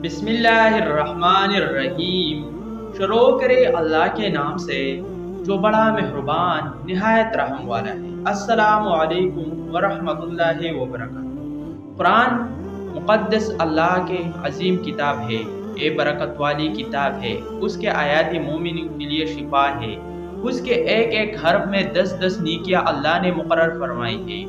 بسم اللہ الرحمن الرحیم۔ شروع کرے اللہ کے نام سے جو بڑا مہربان نہایت رحم والا ہے۔ السلام علیکم ورحمۃ اللہ وبرکاتہ۔ قرآن مقدس اللہ کے عظیم کتاب ہے، اے برکت والی کتاب ہے۔ اس کے آیات مومنین کے لیے شفا ہے۔ اس کے ایک ایک حرف میں 10 نیکیاں اللہ نے مقرر فرمائی ہے۔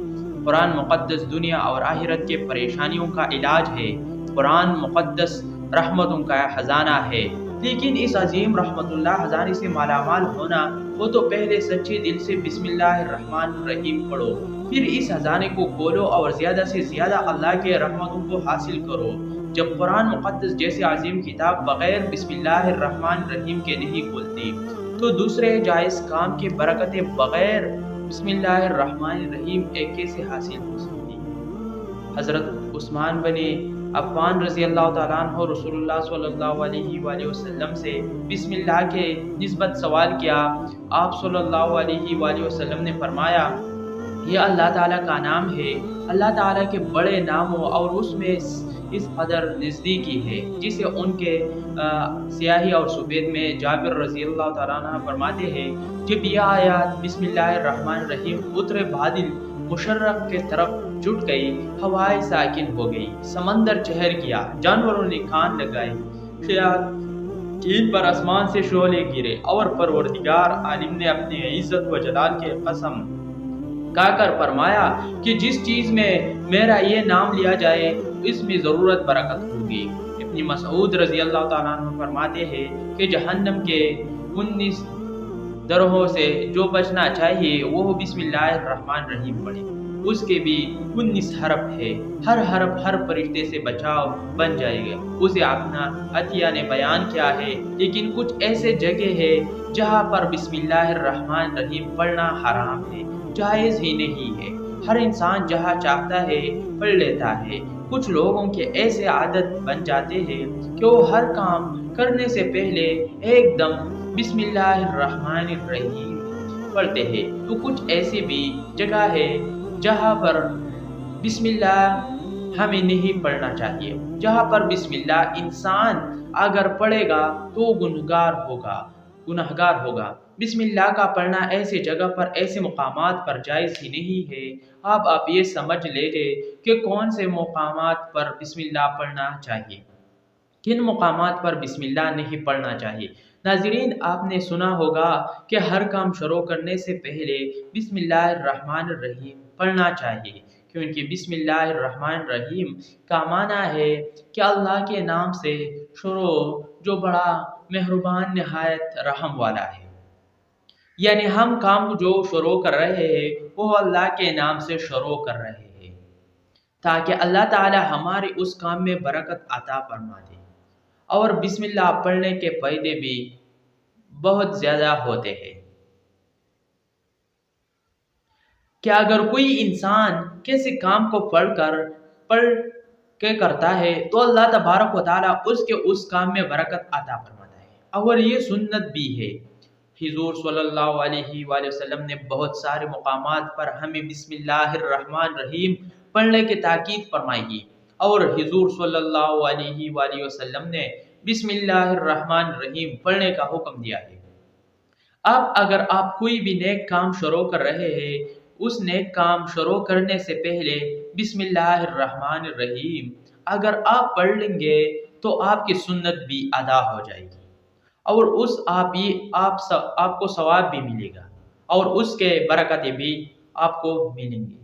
قرآن مقدس دنیا اور آخرت کے پریشانیوں کا علاج ہے۔ قرآن مقدس رحمتوں کا خزانہ ہے۔ لیکن اس عظیم رحمت اللہ خزانے سے مالا مال ہونا وہ تو پہلے سچے دل سے بسم اللہ الرحمن الرحیم پڑھو، پھر اس خزانے کو کھولو اور زیادہ سے زیادہ اللہ کے رحمتوں کو حاصل کرو۔ جب قرآن مقدس جیسے عظیم کتاب بغیر بسم اللہ الرحمن الرحیم کے نہیں کھولتی، تو دوسرے جائز کام کے برکتیں بغیر بسم اللہ الرحمن الرحیم کیسے حاصل ہو سکتی؟ حضرت عثمان بن عفان رضی اللہ تعالیٰ عنہ رسول اللہ صلی اللہ علیہ وآلہ وسلم سے بسم اللہ کے نسبت سوال کیا۔ آپ صلی اللہ علیہ وآلہ وسلم نے فرمایا، یہ اللہ تعالیٰ کا نام ہے، اللہ تعالیٰ کے بڑے ناموں اور اس میں اس قدر نزدیکی ہے جسے ان کے سیاہی اور سفید میں جابر رضی اللہ تعالیٰ عنہ فرماتے ہیں، جب یہ آیات بسم اللہ الرحمن الرحیم اترے بادل مشرق کے طرف جٹ گئی، ہوائیں ساکن ہو گئی، سمندر چہر گیا، جانوروں نے کان لگائے، شیاطین پر آسمان سے شعلے گرے، اور پروردگار عالم نے اپنی عزت و جلال کے قسم کھا کر فرمایا کہ جس چیز میں میرا یہ نام لیا جائے اس میں ضرورت برکت ہوگی۔ ابن مسعود رضی اللہ تعالیٰ عنہ فرماتے ہیں کہ جہنم کے 19 درہوں سے جو بچنا چاہیے وہ بسم اللہ الرحمن الرحیم پڑھے۔ اس کے بھی 19 حرف ہے، ہر حرف ہر فرشتے سے بچاؤ بن جائے گا۔ اسے اپنا عطیہ نے بیان کیا ہے، لیکن کچھ ایسے جگہ ہے جہاں پر بسم اللہ الرحمن الرحیم پڑھنا حرام ہے، جائز ہی نہیں ہے۔ ہر انسان جہاں چاہتا ہے پڑھ لیتا ہے۔ کچھ لوگوں کے ایسے عادت بن جاتے ہیں کہ وہ ہر کام کرنے سے پہلے ایک دم بسم اللہ الرحمن الرحیم پڑھتے ہیں، تو کچھ ایسی بھی جگہ ہے جہاں پر بسم اللہ ہمیں نہیں پڑھنا چاہیے۔ جہاں پر بسم اللہ انسان اگر پڑھے گا تو گناہگار ہوگا۔ بسم اللہ کا پڑھنا ایسے جگہ پر ایسے مقامات پر جائز ہی نہیں ہے۔ آپ یہ سمجھ لیجئے کہ کون سے مقامات پر بسم اللہ پڑھنا چاہیے، کن مقامات پر بسم اللہ نہیں پڑھنا چاہیے۔ ناظرین، آپ نے سنا ہوگا کہ ہر کام شروع کرنے سے پہلے بسم اللہ الرحمن الرحیم پڑھنا چاہیے، کیونکہ بسم اللہ الرحمن الرحیم کا معنی ہے کہ اللہ کے نام سے شروع جو بڑا مہربان نہایت رحم والا ہے۔ یعنی ہم کام جو شروع کر رہے ہیں وہ اللہ کے نام سے شروع کر رہے ہیں، تاکہ اللہ تعالی ہمارے اس کام میں برکت عطا فرما دے۔ اور بسم اللہ پڑھنے کے فائدے بھی بہت زیادہ ہوتے ہیں کہ اگر کوئی انسان کسی کام کو پڑھ کے کرتا ہے تو اللہ تبارک و تعالیٰ اس کام میں برکت عطا فرماتا ہے۔ اور یہ سنت بھی ہے۔ حضور صلی اللہ علیہ وآلہ وسلم نے بہت سارے مقامات پر ہمیں بسم اللہ الرحمن الرحیم پڑھنے کی تاکید فرمائی ہے، اور حضور صلی اللہ علیہ وآلہ وسلم نے بسم اللہ الرحمن الرحیم پڑھنے کا حکم دیا ہے۔ اب اگر آپ کوئی بھی نیک کام شروع کر رہے ہیں، اس نیک کام شروع کرنے سے پہلے بسم اللہ الرحمن الرحیم اگر آپ پڑھ لیں گے تو آپ کی سنت بھی ادا ہو جائے گی، اور آپ کو ثواب بھی ملے گا، اور اس کے برکتیں بھی آپ کو ملیں گی۔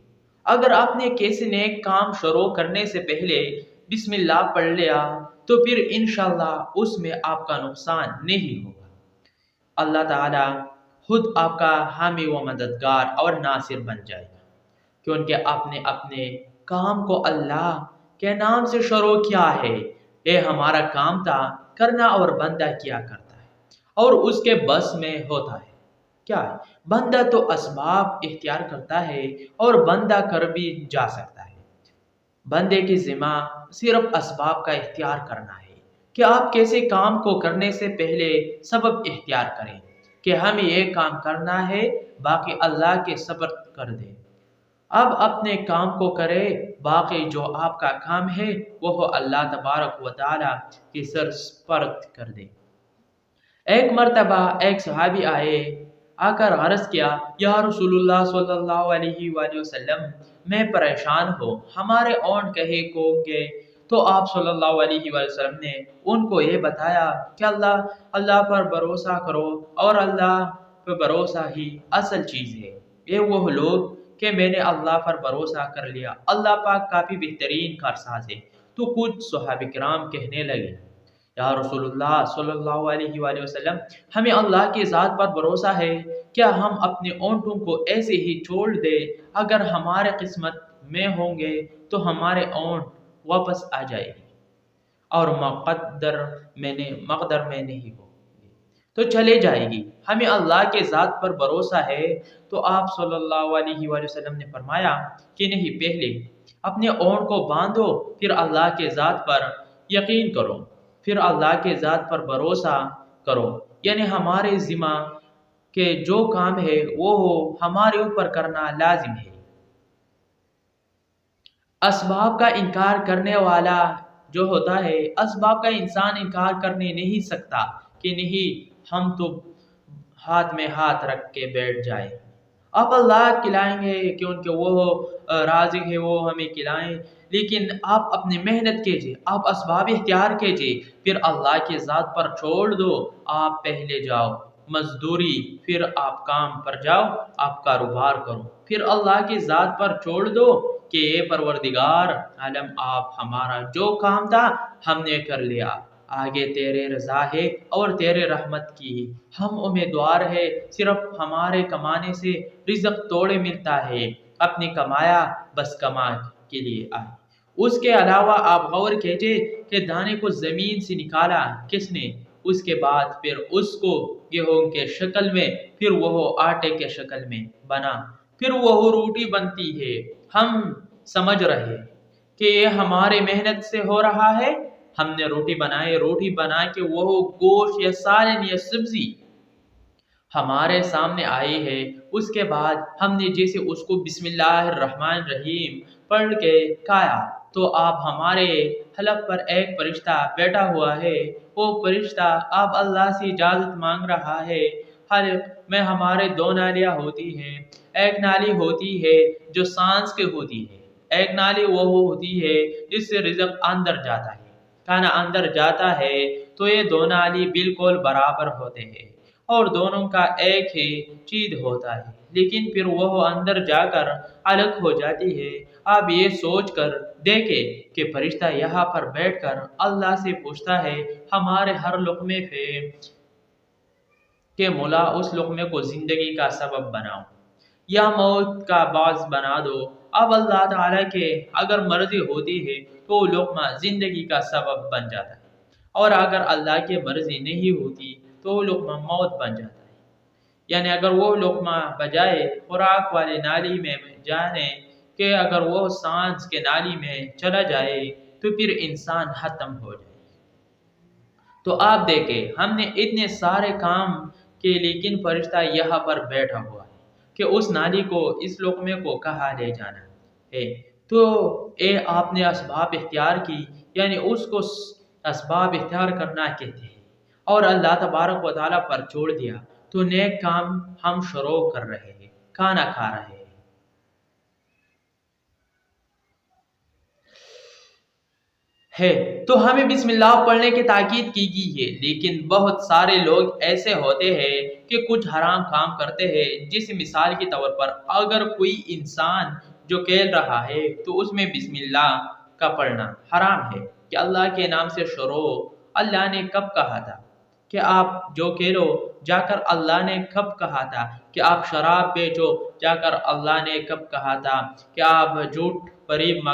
اگر آپ نے کسی نیک کام شروع کرنے سے پہلے بسم اللہ پڑھ لیا تو پھر انشاءاللہ اس میں آپ کا نقصان نہیں ہوگا۔ اللہ تعالی خود آپ کا حامی و مددگار اور ناصر بن جائے گا، کیونکہ آپ نے اپنے کام کو اللہ کے نام سے شروع کیا ہے۔ یہ ہمارا کام تھا کرنا، اور بندہ کیا کرتا ہے اور اس کے بس میں ہوتا ہے کیا ہے؟ بندہ تو اسباب اختیار کرتا ہے اور بندہ کر بھی جا سکتا ہے۔ بندے کی ذمہ صرف اسباب کا اختیار کرنا ہے کہ آپ کیسے کام کو کرنے سے پہلے سبب اختیار کریں کہ ہمیں یہ کام کرنا ہے، باقی اللہ کے سپرد کر دیں۔ اب اپنے کام کو کرے، باقی جو آپ کا کام ہے وہ اللہ تبارک و تعالی کی سر سپرد کر دے۔ ایک مرتبہ ایک صحابی آ کر عرض کیا، یا رسول اللہ صلی اللہ علیہ وآلہ وسلم، میں پریشان ہوں، ہمارے اونٹ کہیں کو گے۔ تو آپ صلی اللہ علیہ وآلہ وسلم نے ان کو یہ بتایا کہ اللہ پر بھروسہ کرو، اور اللہ پر بھروسہ ہی اصل چیز ہے۔ یہ وہ لوگ کہ میں نے اللہ پر بھروسہ کر لیا، اللہ پاک کافی بہترین کارساز ہے۔ تو کچھ صحابہ کرام کہنے لگے، یا رسول اللہ صلی اللہ علیہ وآلہ وسلم، ہمیں اللہ کی ذات پر بھروسہ ہے، کیا ہم اپنے اونٹوں کو ایسے ہی چھوڑ دیں؟ اگر ہمارے قسمت میں ہوں گے تو ہمارے اونٹ واپس آ جائے گی، اور مقدر میں نہیں ہوگی تو چلے جائے گی، ہمیں اللہ کے ذات پر بھروسہ ہے۔ تو آپ صلی اللہ علیہ وآلہ وسلم نے فرمایا کہ نہیں، پہلے اپنے اونٹ کو باندھو، پھر اللہ کے ذات پر یقین کرو، پھر اللہ کے ذات پر بھروسہ کرو، یعنی ہمارے ذمہ کہ جو کام ہے وہ ہمارے اوپر کرنا لازم ہے۔ اسباب کا انکار کرنے والا جو ہوتا ہے، اسباب کا انسان انکار کرنے نہیں سکتا کہ نہیں ہم تو ہاتھ میں ہاتھ رکھ کے بیٹھ جائیں، آپ اللہ کھلائیں گے کیونکہ وہ رازق ہے، وہ ہمیں کھلائیں، لیکن آپ اپنی محنت کیجئے، آپ اسباب اختیار کیجئے، پھر اللہ کی ذات پر چھوڑ دو۔ آپ پہلے جاؤ مزدوری، پھر آپ کام پر جاؤ، آپ کاروبار کرو، پھر اللہ کی ذات پر چھوڑ دو کہ اے پروردگار عالم، آپ ہمارا جو کام تھا ہم نے کر لیا، آگے تیرے رضا ہے اور تیرے رحمت کی ہم امیدوار ہے، صرف ہمارے کمانے سے رزق توڑے ملتا ہے، اپنی کمایا بس کما کے لیے آئے۔ اس کے علاوہ آپ غور کیجئے کہ دانے کو زمین سے نکالا کس نے، اس کے بعد پھر اس کو گیہوں کے شکل میں، پھر وہ آٹے کے شکل میں بنا، پھر وہ روٹی بنتی ہے۔ ہم سمجھ رہے کہ یہ ہمارے محنت سے ہو رہا ہے، ہم نے روٹی بنائی، روٹی بنا کے وہ گوشت یا سالن یا سبزی ہمارے سامنے آئی ہے، اس کے بعد ہم نے جیسے اس کو بسم اللہ الرحمن الرحیم پڑھ کے کھایا، تو آپ ہمارے حلق پر ایک فرشتہ بیٹھا ہوا ہے، وہ فرشتہ آپ اللہ سے اجازت مانگ رہا ہے۔ حلق میں ہمارے دو نالیاں ہوتی ہیں، ایک نالی ہوتی ہے جو سانس کی ہوتی ہے، ایک نالی وہ ہوتی ہے جس سے رزق اندر جاتا ہے، کھانا اندر جاتا ہے، تو یہ دو نالی بالکل برابر ہوتے ہیں اور دونوں کا ایک ہی چیز ہوتا ہے، لیکن پھر وہ اندر جا کر الگ ہو جاتی ہے۔ آپ یہ سوچ کر دیکھیں کہ فرشتہ یہاں پر بیٹھ کر اللہ سے پوچھتا ہے ہمارے ہر لقمے پہ کہ مولا اس لقمے کو زندگی کا سبب بناؤ یا موت کا باعث بنا دو۔ اب اللہ تعالیٰ کے اگر مرضی ہوتی ہے تو وہ لقمہ زندگی کا سبب بن جاتا ہے، اور اگر اللہ کی مرضی نہیں ہوتی تو وہ لقمہ موت بن جاتا ہے، یعنی اگر وہ لقمہ بجائے خوراک والے نالی میں جانے کہ اگر وہ سانس کے نالی میں چلا جائے تو پھر انسان ختم ہو جائے۔ تو آپ دیکھیں ہم نے اتنے سارے کام کے، لیکن فرشتہ یہاں پر بیٹھا ہوا ہے کہ اس نالی کو، اس لقمے کو کہاں لے جانا ہے۔ تو آپ نے اسباب اختیار کی، یعنی اس کو اسباب اختیار کرنا کہتے ہیں، اور اللہ تبارک و تعالیٰ پر چھوڑ دیا، تو نیک کام ہم شروع کر رہے ہیں، کھانا کھا رہے ہیں۔ تو ہمیں بسم اللہ پڑھنے کی تاکید کی گئی ہے، لیکن بہت سارے لوگ ایسے ہوتے ہیں کہ کچھ حرام کام کرتے ہیں، جس مثال کے طور پر اگر کوئی انسان جو کھیل رہا ہے تو اس میں بسم اللہ کا پڑھنا حرام ہے کہ اللہ کے نام سے شروع۔ اللہ نے کب کہا تھا کہ آپ جو کھیلو؟ جا کر اللہ نے کب کہا تھا کہ آپ شراب بیچو؟ جا کر اللہ نے کب کہا تھا کہ آپ جھوٹ فریب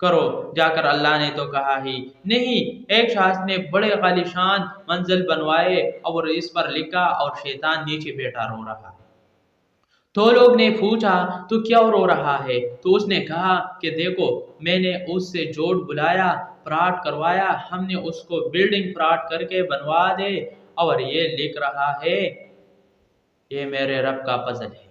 کرو؟ جا کر اللہ نے تو کہا ہی نہیں۔ ایک شخص نے بڑے عالیشان منزل بنوائے اور اس پر لکھا اور شیطان نیچے بیٹھا رو رہا ہے۔ تو لوگ نے پوچھا تو کیا رو رہا ہے؟ تو اس نے کہا کہ دیکھو میں نے اس سے جوڑ بلایا، پلاٹ کروایا، ہم نے اس کو بلڈنگ پلاٹ کر کے بنوا دے، اور یہ لکھ رہا ہے یہ میرے رب کا فضل ہے۔